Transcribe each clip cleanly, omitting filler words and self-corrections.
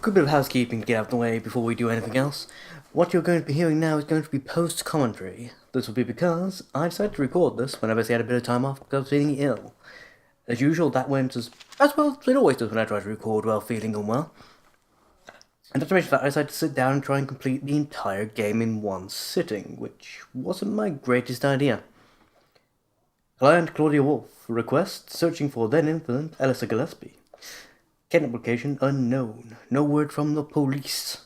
Quick bit of housekeeping to get out of the way before we do anything else. What you're going to be hearing now is going to be post-commentary. This will be because I decided to record this when I basically had a bit of time off because I was feeling ill. As usual, that went as well as it always does when I try to record while feeling unwell. And not to mention that, I decided to sit down and try and complete the entire game in one sitting, which wasn't my greatest idea. Client Claudia Wolf. Request searching for then infant Alyssa Gillespie. Kidnap location unknown. No word from the police.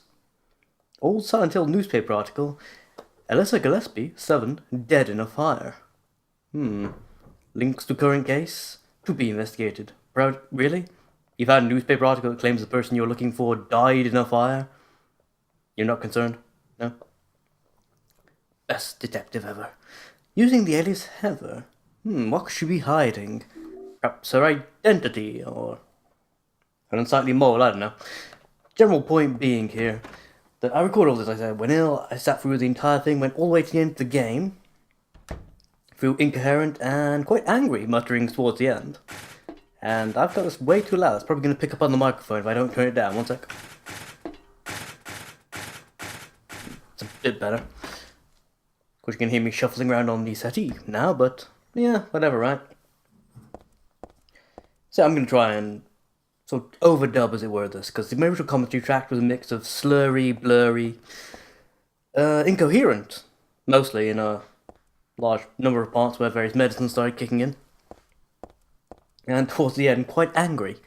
Old Silent Hill newspaper article. Alyssa Gillespie, 7, dead in a fire. Links to current case? To be investigated. Really? You've had a newspaper article that claims the person you're looking for died in a fire? You're not concerned? No? Best detective ever. Using the alias Heather. What could she be hiding? Perhaps her identity, or an unsightly mole, I don't know. General point being here, that I record all this, I said, when ill, I sat through the entire thing, went all the way to the end of the game, through incoherent and quite angry mutterings towards the end. And I've got this way too loud, it's probably going to pick up on the microphone if I don't turn it down. One sec. It's a bit better. Of course you can hear me shuffling around on the settee now, but yeah, whatever, right? So I'm going to try and sort of overdub, as it were, this, because the original commentary track was a mix of slurry, blurry, incoherent, mostly in a large number of parts where various medicines started kicking in, and towards the end, quite angry,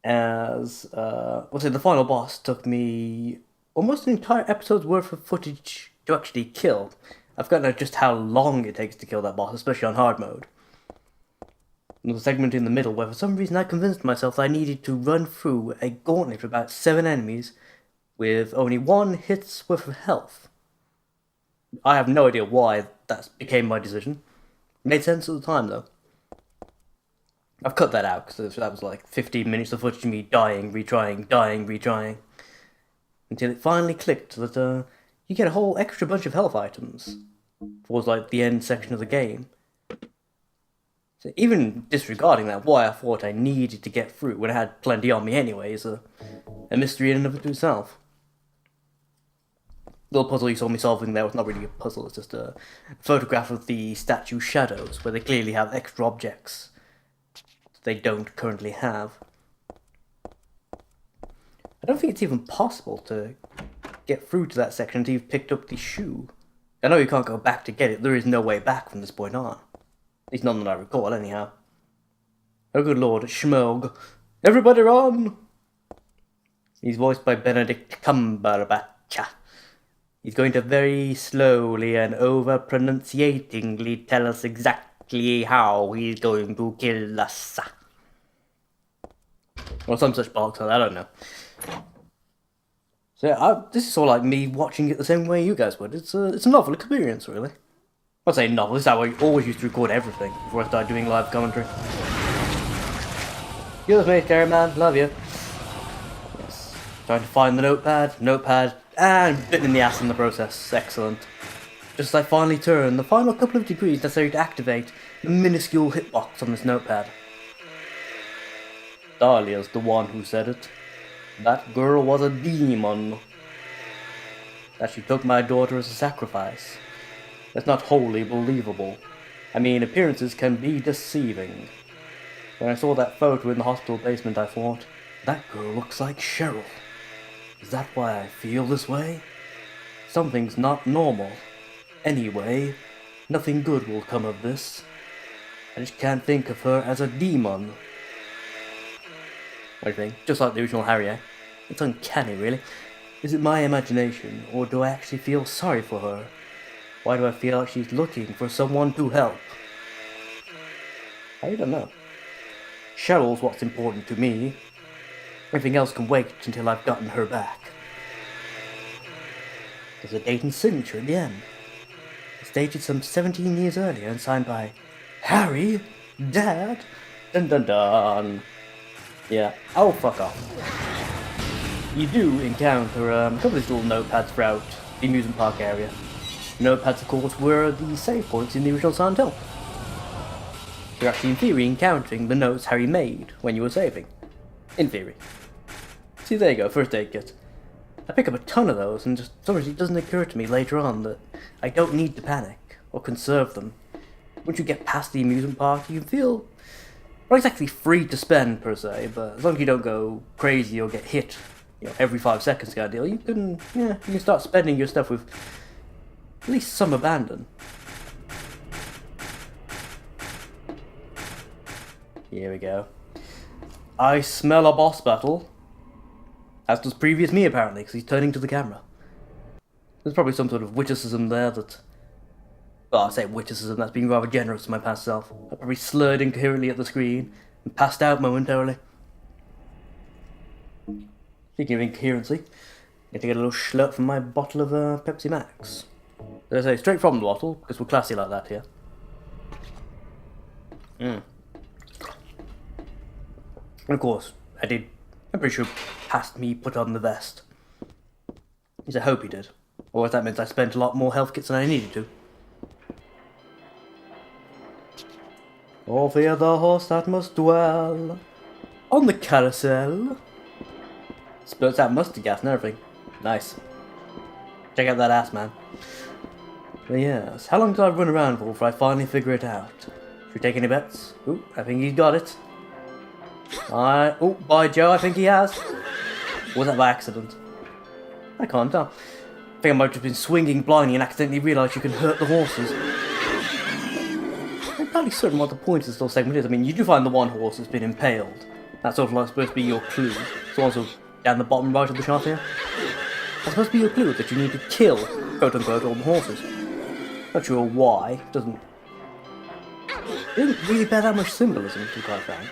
as, the final boss took me almost an entire episode's worth of footage to actually kill. I've forgotten just how long it takes to kill that boss, especially on hard mode. There was a segment in the middle where for some reason I convinced myself I needed to run through a gauntlet of about 7 enemies with only 1 hit's worth of health. I have no idea why that became my decision. It made sense at the time though. I've cut that out because that was like 15 minutes of footage of me dying, retrying, until it finally clicked that you get a whole extra bunch of health items towards like the end section of the game. So even disregarding that, why I thought I needed to get through when I had plenty on me anyway is a mystery in and of itself. The little puzzle you saw me solving there was not really a puzzle, it's just a photograph of the statue shadows, where they clearly have extra objects that they don't currently have. I don't think it's even possible to get through to that section until you've picked up the shoe. I know you can't go back to get it, there is no way back from this point on. At least none that I recall, anyhow. Oh good lord, Schmog. Everybody run! He's voiced by Benedict Cumberbatch. He's going to very slowly and over-pronunciatingly tell us exactly how he's going to kill us. Or some such bollocks, I don't know. So yeah, this is all like me watching it the same way you guys would. It's a novel experience, really. I'd say novel, this is how I always used to record everything before I started doing live commentary. Excuse me, scary man, love you. Yes. Trying to find the notepad, and bitten in the ass in the process. Excellent. Just as I finally turn the final couple of degrees necessary to activate the minuscule hitbox on this notepad. Dahlia's the one who said it. That girl was a demon. That she took my daughter as a sacrifice. That's not wholly believable. I mean, appearances can be deceiving. When I saw that photo in the hospital basement, I thought, that girl looks like Cheryl. Is that why I feel this way? Something's not normal. Anyway, nothing good will come of this. I just can't think of her as a demon. What do you think? Just like the original Harry, eh? It's uncanny, really. Is it my imagination, or do I actually feel sorry for her? Why do I feel like she's looking for someone to help? I don't know. Cheryl's what's important to me. Everything else can wait until I've gotten her back. There's a date and signature at the end. It's dated some 17 years earlier and signed by Harry, Dad, dun dun dun. Yeah, oh fuck off. You do encounter a couple of these little notepads throughout the amusement park area. Notepads, of course, were the save points in the original Silent Hill. You're actually, in theory, encountering the notes Harry made when you were saving. In theory. See, there you go, first aid kit. I pick up a ton of those, and just for some reason it doesn't occur to me later on that I don't need to panic or conserve them. Once you get past the amusement park, you feel not exactly free to spend per se, but as long as you don't go crazy or get hit, every 5 seconds kind of deal, you can start spending your stuff with at least some abandon. Here we go. I smell a boss battle. As does previous me, apparently, because he's turning to the camera. There's probably some sort of witticism there that... Well, I say witticism, that's being rather generous to my past self. I probably slurred incoherently at the screen and passed out momentarily. Speaking of incoherency, I need to get a little schlurp from my bottle of Pepsi Max. As I say, straight from the bottle, because we're classy like that here. And of course, I'm pretty sure past me put on the vest. At least I hope he did. Or if that means I spent a lot more health kits than I needed to. Oh, fear the horse that must dwell on the carousel. Spurts out mustard gas and everything. Nice. Check out that ass, man. But yes, how long did I run around for before I finally figure it out? Should we take any bets? Ooh, I think he's got it. Oh, by Joe, I think he has. Or was that by accident? I can't tell. I think I might have just been swinging blindly and accidentally realised you can hurt the horses. I'm entirely certain what the point of this little segment is. I mean, you do find the one horse has been impaled. That's sort of like supposed to be your clue. It's also down the bottom right of the shot here. That's supposed to be your clue that you need to kill, quote unquote, all the horses. Not sure why. It doesn't really bear that much symbolism, to be quite frank.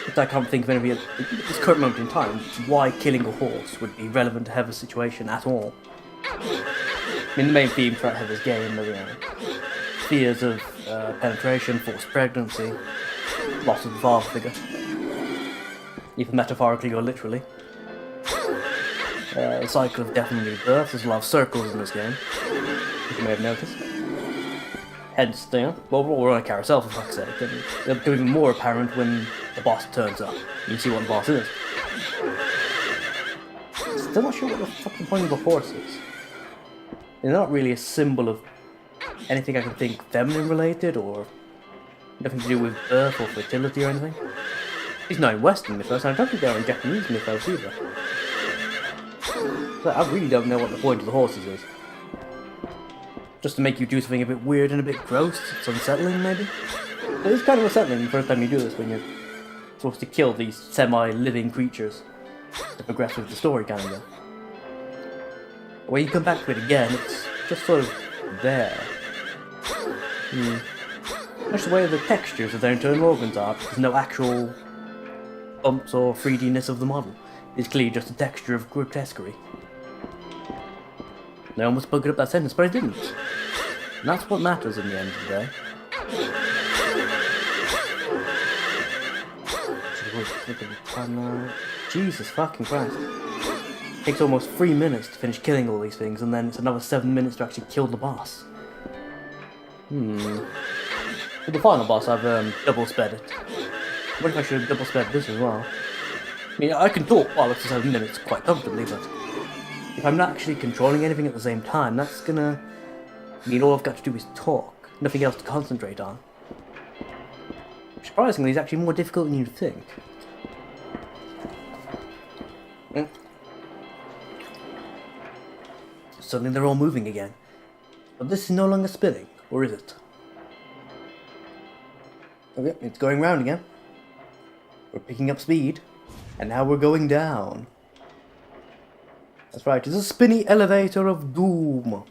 But I can't think of any at this current moment in time why killing a horse would be relevant to Heather's situation at all. I mean, the main theme throughout Heather's game are fears of penetration, forced pregnancy, loss of the father figure, either metaphorically or literally. The cycle of death and rebirth. There's a lot of circles in this game, as you may have noticed. Hence, well, we're on a carousel for fuck's sake, and it'll become even more apparent when the boss turns up. You see what the boss is. Still not sure what the fucking point of the horse is. They're not really a symbol of anything I can think feminine related, or nothing to do with birth or fertility or anything. He's not in Western mythos, and I don't think they're in Japanese mythos either. So I really don't know what the point of the horses is. Just to make you do something a bit weird and a bit gross. It's unsettling, maybe? It is kind of unsettling the first time you do this, when you're supposed to kill these semi-living creatures to progress with the story, kind of. When you come back to it again, it's just sort of there. That's the way the textures of their internal organs are. There's no actual bumps or 3D-ness of the model. It's clearly just a texture of grotesquerie. I almost buggered up that sentence, but I didn't. And that's what matters in the end of the day. Look at the timeline. Jesus fucking Christ. It takes almost 3 minutes to finish killing all these things, and then it's another 7 minutes to actually kill the boss. For the final boss, I've double sped it. What if I should have double sped this as well? I mean, I can talk while it's 7 minutes quite comfortably, but if I'm not actually controlling anything at the same time, that's gonna mean all I've got to do is talk, nothing else to concentrate on. Surprisingly, it's actually more difficult than you'd think. Suddenly they're all moving again. But this is no longer spinning, or is it? Okay, it's going round again. We're picking up speed, and now we're going down. That's right, it's a spinny elevator of doom.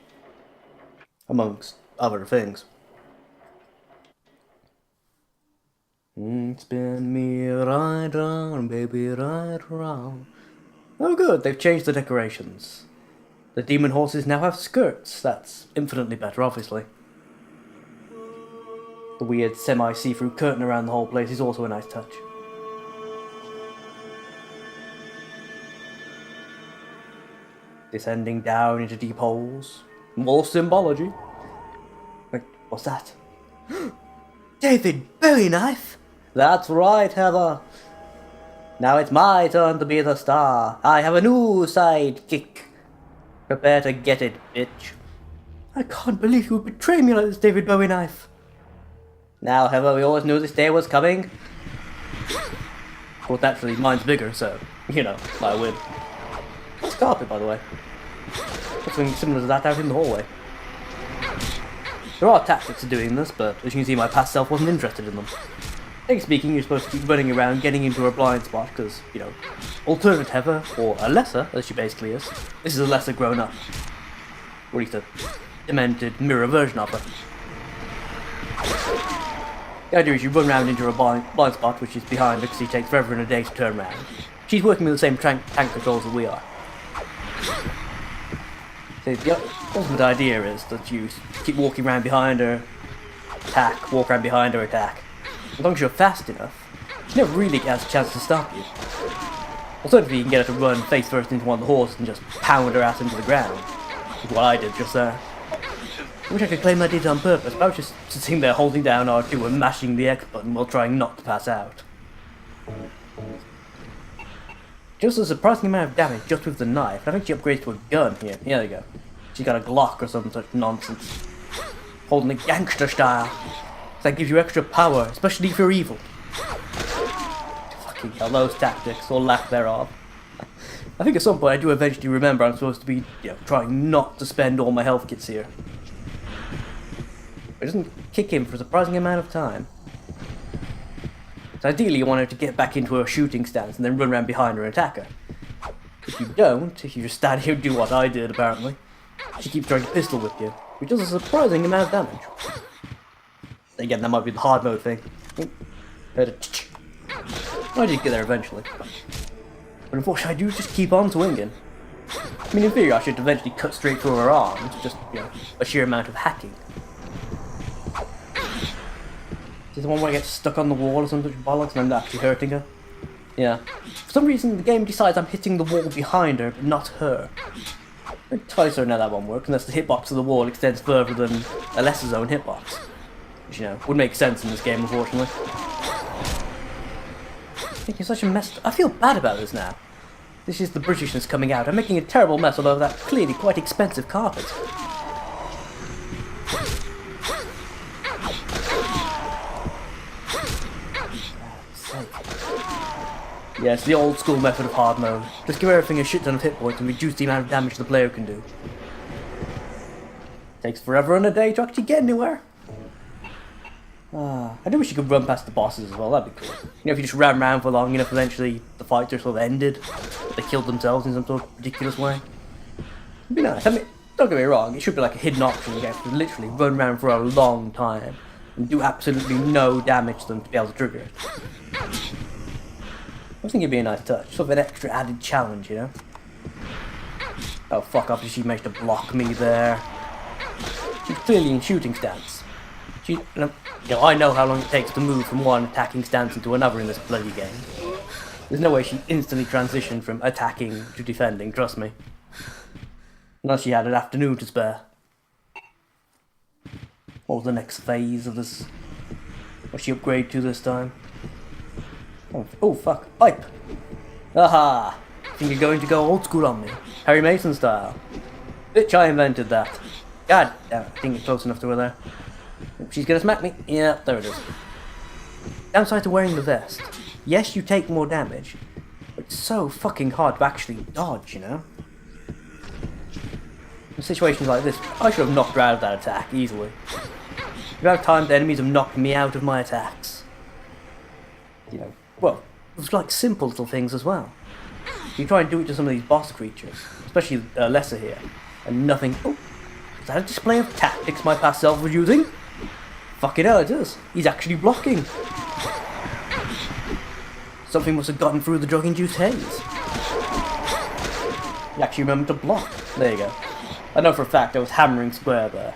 Amongst other things. Spin me right round, baby, right round. Oh good, they've changed the decorations. The demon horses now have skirts. That's infinitely better, obviously. The weird semi-see-through curtain around the whole place is also a nice touch. Descending down into deep holes. More symbology. Wait, what's that? David, Bowie knife! That's right, Heather. Now it's my turn to be the star. I have a new sidekick. Prepare to get it, bitch. I can't believe you would betray me like this, David Bowie knife. Now, however, we always knew this day was coming. Of course, naturally, mine's bigger, so, you know, I win. What's carpet, by the way? Something similar to that out in the hallway. There are tactics to doing this, but as you can see, my past self wasn't interested in them. Technically speaking, you're supposed to keep running around, getting into a blind spot, because, you know, alternate Heather, or a lesser, as she basically is. This is a lesser grown up. Or at least a demented mirror version of her. The idea is you run around into a blind spot, which is behind her, because she takes forever and a day to turn around. She's working with the same tank controls that we are. So the ultimate idea is that you keep walking around behind her, attack, walk around behind her, attack. As long as you're fast enough, she never really has a chance to stop you. Alternatively, you can get her to run face first into one of the horses and just pound her ass into the ground. Which is what I did just there. I wish I could claim I did it on purpose, but I was just sitting there holding down R2 and mashing the X button while trying not to pass out. Just a surprising amount of damage just with the knife. I think she upgrades to a gun here. Yeah, there you go. She's got a Glock or some such nonsense. Holding it gangster style. That gives you extra power, especially if you're evil. Fucking hell, those tactics, or lack thereof. I think at some point I do eventually remember I'm supposed to be, you know, trying not to spend all my health kits here. It doesn't kick in for a surprising amount of time. So ideally you want her to get back into her shooting stance and then run around behind her and attack her. If you don't, if you just stand here and do what I did apparently, she keeps trying to pistol whip you, which does a surprising amount of damage. Again, that might be the hard mode thing. I did get there eventually. But unfortunately I do just keep on swinging. I mean, in theory I should eventually cut straight through her arms, just, you know, a sheer amount of hacking. Is this the one where I get stuck on the wall or some such bollocks and I'm actually hurting her? Yeah. For some reason the game decides I'm hitting the wall behind her, but not her. I'm entirely certain how that one works, unless the hitbox of the wall extends further than a lesser zone hitbox. Which, you know, would make sense in this game, unfortunately. I think you're such a mess. I feel bad about this now. This is the Britishness coming out. I'm making a terrible mess all over that clearly quite expensive carpet. Yeah, it's the old school method of hard mode. Just give everything a shit ton of hit points and reduce the amount of damage the player can do. Takes forever and a day to actually get anywhere. I do wish you could run past the bosses as well, that'd be cool. You know, if you just ran around for long enough, eventually the fights are sort of ended. They killed themselves in some sort of ridiculous way. It'd be nice. I mean, don't get me wrong, it should be like a hidden option. You get to literally run around for a long time and do absolutely no damage to them to be able to trigger it. I think it'd be a nice touch, sort of an extra added challenge, you know? Oh, fuck off, she managed to block me there. She's clearly in shooting stance. You know, I know how long it takes to move from one attacking stance into another in this bloody game. There's no way she instantly transitioned from attacking to defending, trust me. Unless she had an afternoon to spare. What was the next phase of this? What's she upgrade to this time? Oh fuck, pipe! Aha! Think you're going to go old school on me? Harry Mason style. Bitch, I invented that. God damn it, I think it's close enough to her there. She's gonna smack me. Yeah, there it is. Downside to wearing the vest. Yes, you take more damage, but it's so fucking hard to actually dodge, you know? In situations like this, I should have knocked her out of that attack easily. About times the enemies have knocked me out of my attacks. You know, well, it's like simple little things as well. You try and do it to some of these boss creatures, especially Lesser here, and nothing. Oh, is that a display of tactics my past self was using? Fucking hell, it is. He's actually blocking. Something must have gotten through the drug-induced haze. You actually remembered to block. There you go. I know for a fact I was hammering square there.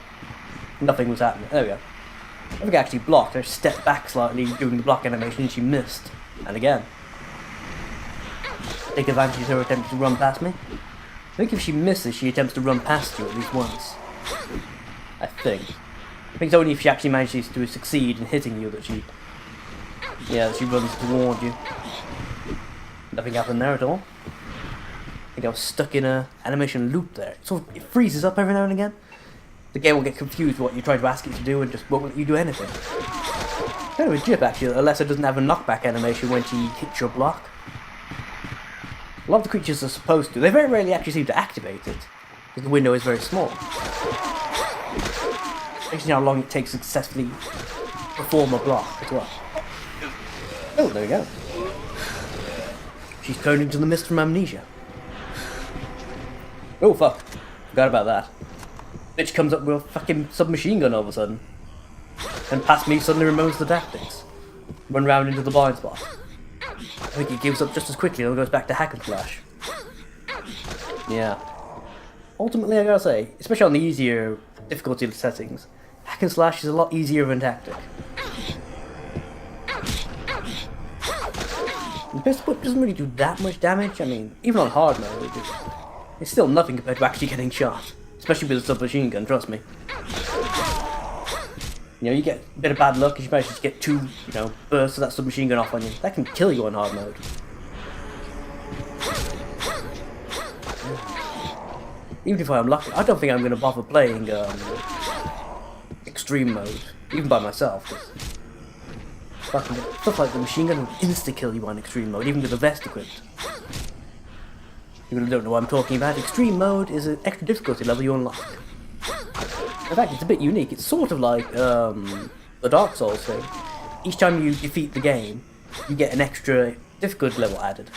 Nothing was happening. There we go. I think I actually blocked. I stepped back slightly doing the block animation and she missed. And again. Take advantage of her attempt to run past me. I think if she misses, she attempts to run past you at least once. I think. I think it's only if she actually manages to succeed in hitting you that she... yeah, that she runs toward you. Nothing happened there at all. I think I was stuck in a animation loop there. It freezes up every now and again. The game will get confused with what you try to ask it to do and just won't let you do anything. Kind of a jip actually, Alessa doesn't have a knockback animation when she hits your block. A lot of the creatures are supposed to. They very rarely actually seem to activate it, because the window is very small. Actually, how long it takes to successfully perform a block as well. Oh, there we go. She's turned into the mist from Amnesia. Oh fuck, forgot about that. Bitch comes up with a fucking submachine gun all of a sudden. And past me suddenly remembers the tactics. Run round into the blind spot. I think he gives up just as quickly and goes back to hack and slash. Yeah. Ultimately, I gotta say, especially on the easier difficulty settings, hack and slash is a lot easier of a tactic. And pistol whip doesn't really do that much damage. I mean, even on hard mode, it's still nothing compared to actually getting shot. Especially with a submachine gun, trust me. You know, you get a bit of bad luck if you manage to get 2, bursts of that submachine gun off on you. That can kill you on hard mode. Even if I'm lucky, I don't think I'm going to bother playing extreme mode, even by myself. Fucking stuff like the machine gun will insta-kill you on extreme mode, even with the vest equipped. You don't know what I'm talking about. Extreme mode is an extra difficulty level you unlock. In fact, it's a bit unique. It's sort of like the Dark Souls thing. Each time you defeat the game, you get an extra difficulty level added.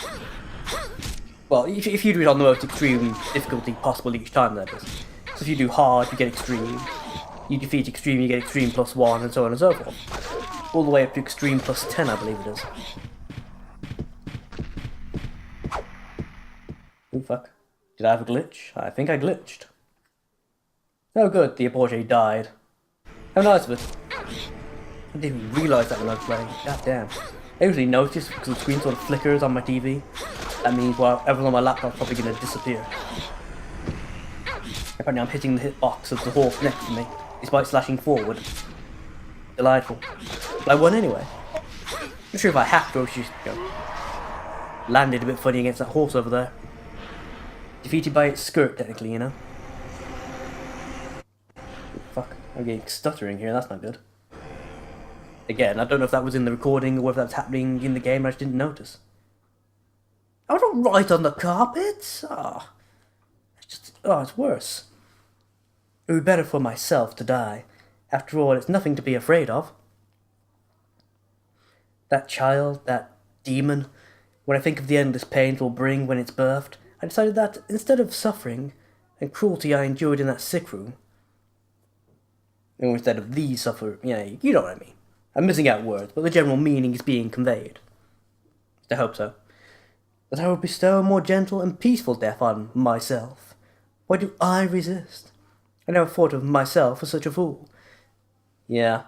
Well, if you do it on the most extreme difficulty possible each time, that is. So if you do hard, you get extreme. You defeat extreme, you get extreme +1, and so on and so forth. All the way up to extreme +10, I believe it is. Oh fuck. Did I have a glitch? I think I glitched. Oh good, the Aborge died. How nice of it. I didn't even realise that when I was playing. God damn. I usually notice because the screen sort of flickers on my TV. That means whatever's on my laptop's probably going to disappear. Apparently I'm hitting the hitbox of the horse next to me, despite slashing forward. Delightful. But I won anyway. Not sure if I hacked or she landed a bit funny against that horse over there. Defeated by its skirt, technically, Fuck, I'm getting stuttering here, that's not good. Again, I don't know if that was in the recording or if that's happening in the game, I just didn't notice. I don't write on the carpet! It's worse. It would be better for myself to die. After all, it's nothing to be afraid of. That child, that demon, when I think of the endless pain it will bring when it's birthed, I decided that instead of suffering and cruelty I endured in that sick room, or instead of these suffer, you know what I mean. I'm missing out words, but the general meaning is being conveyed. I hope so. That I will bestow a more gentle and peaceful death on myself. Why do I resist? I never thought of myself as such a fool. Yeah.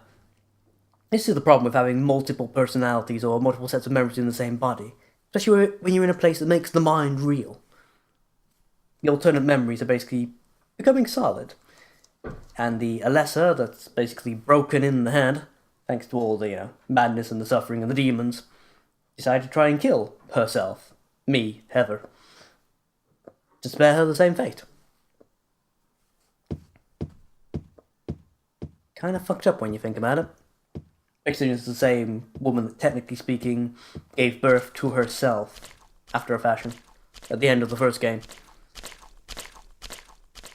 This is the problem with having multiple personalities or multiple sets of memories in the same body, especially when you're in a place that makes the mind real. The alternate memories are basically becoming solid. And the Alessa, that's basically broken in the head, thanks to all the madness and the suffering and the demons, decided to try and kill herself, me, Heather, to spare her the same fate. Kind of fucked up when you think about it. Actually, it's the same woman that, technically speaking, gave birth to herself, after a fashion, at the end of the first game.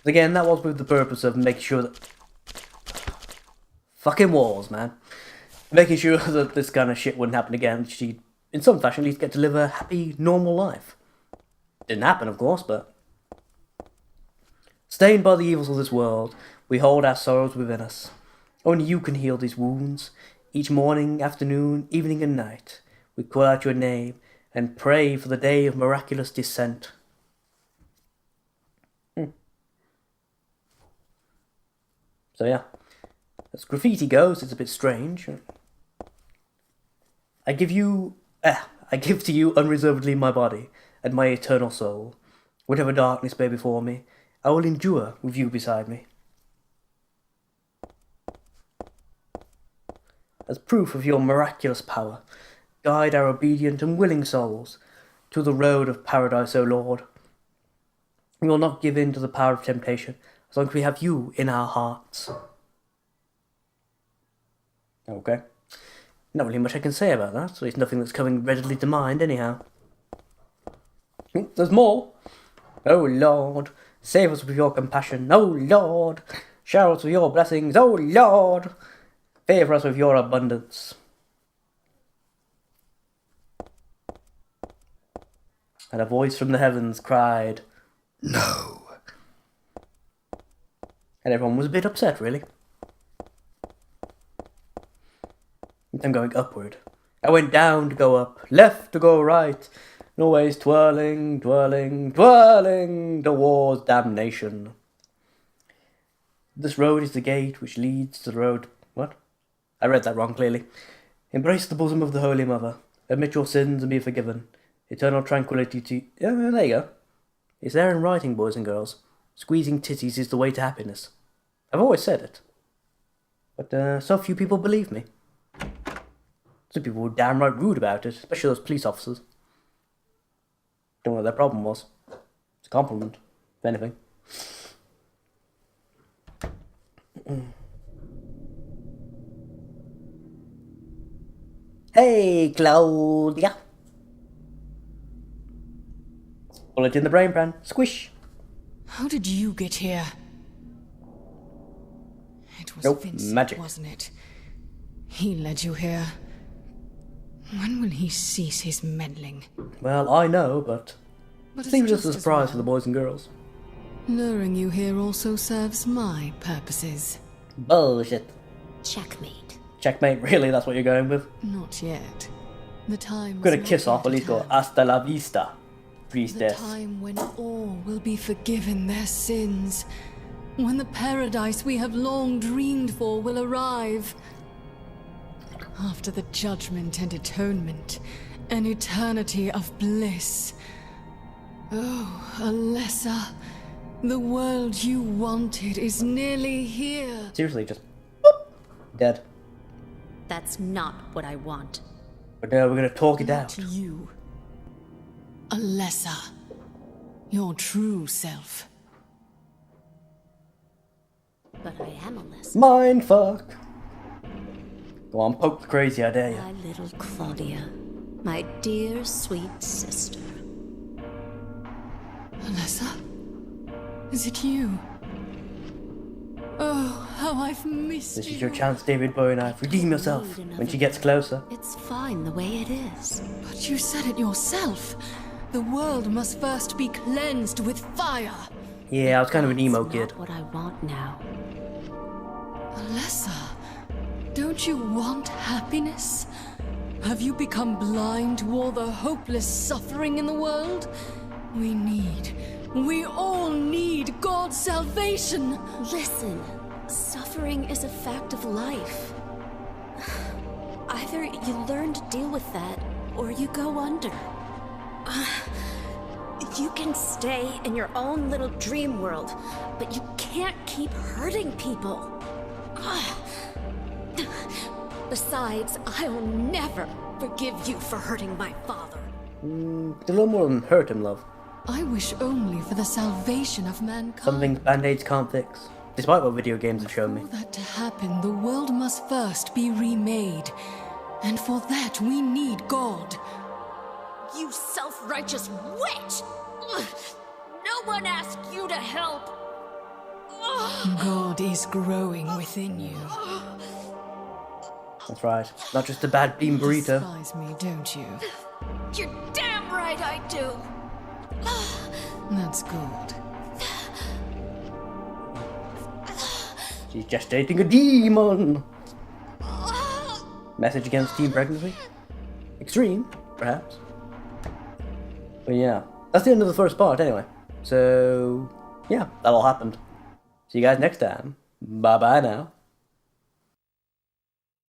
But again, that was with the purpose of making sure that... Fucking walls, man. Making sure that this kind of shit wouldn't happen again. She'd, in some fashion, at least get to live a happy, normal life. Didn't happen, of course, but... Stained by the evils of this world, we hold our sorrows within us. Only you can heal these wounds. Each morning, afternoon, evening and night, we call out your name and pray for the day of miraculous descent. So yeah, as graffiti goes, it's a bit strange. I give to you unreservedly my body and my eternal soul. Whatever darkness may before me, I will endure with you beside me. As proof of your miraculous power, guide our obedient and willing souls to the road of paradise, O Lord. We will not give in to the power of temptation, as long as we have you in our hearts. Okay. Not really much I can say about that, so it's nothing that's coming readily to mind, anyhow. There's more. O Lord, save us with your compassion. O Lord, shower us with your blessings. O Lord, favour us with your abundance. And a voice from the heavens cried, "No." And everyone was a bit upset, really. I'm going upward. I went down to go up, left to go right, and always twirling, twirling, twirling towards damnation. This road is the gate which leads to the road. What? I read that wrong, clearly. Embrace the bosom of the Holy Mother. Admit your sins and be forgiven. Eternal tranquility to... Yeah, there you go. It's there in writing, boys and girls. Squeezing titties is the way to happiness. I've always said it. But so few people believe me. Some people were downright rude about it, especially those police officers. Don't know what their problem was. It's a compliment, if anything. Hey, Claudia. Bullet in the brain pan. Squish. How did you get here? It was Vincent, magic. Wasn't it? He led you here. When will he cease his meddling? Well, I know, but it seems just a surprise for the boys and girls. Luring you here also serves my purposes. Bullshit. Checkmate. Checkmate, really? That's what you're going with? Not yet. The time. I'm gonna kiss off, at least go hasta la vista, priestess. The time when all will be forgiven their sins. When the paradise we have long dreamed for will arrive. After the judgment and atonement, an eternity of bliss. Oh, Alessa, the world you wanted is nearly here. Seriously, just boop, dead. That's not what I want. But now we're gonna talk it out. Not you. Alessa, your true self. But I am Alessa. Mindfuck. Go on, poke the crazy, I dare you. My little Claudia. My dear, sweet sister. Alessa? Is it you? Oh, how I've missed you. This is your chance, David Bowie Knife. Redeem yourself when she gets closer. It's fine the way it is. But you said it yourself. The world must first be cleansed with fire. Yeah, I was kind of an emo That's kid. not what I want now. Alessa, don't you want happiness? Have you become blind to all the hopeless suffering in the world? We all need God's salvation. Listen, suffering is a fact of life. Either you learn to deal with that, or you go under. You can stay in your own little dream world, but you can't keep hurting people. Besides, I'll never forgive you for hurting my father. It's a little more than hurt him, love. I wish only for the salvation of mankind. Some things band-aids can't fix, despite what video games have shown me. For that to happen, the world must first be remade. And for that, we need God. You self-righteous witch! No one asked you to help! God is growing within you. That's right. Not just a bad bean You burrito. despise me, don't you? You're damn right I do! That's good. She's gestating a demon. Message against teen pregnancy? Extreme, perhaps. But yeah, that's the end of the first part anyway. So, yeah, that all happened. See you guys next time. Bye-bye now.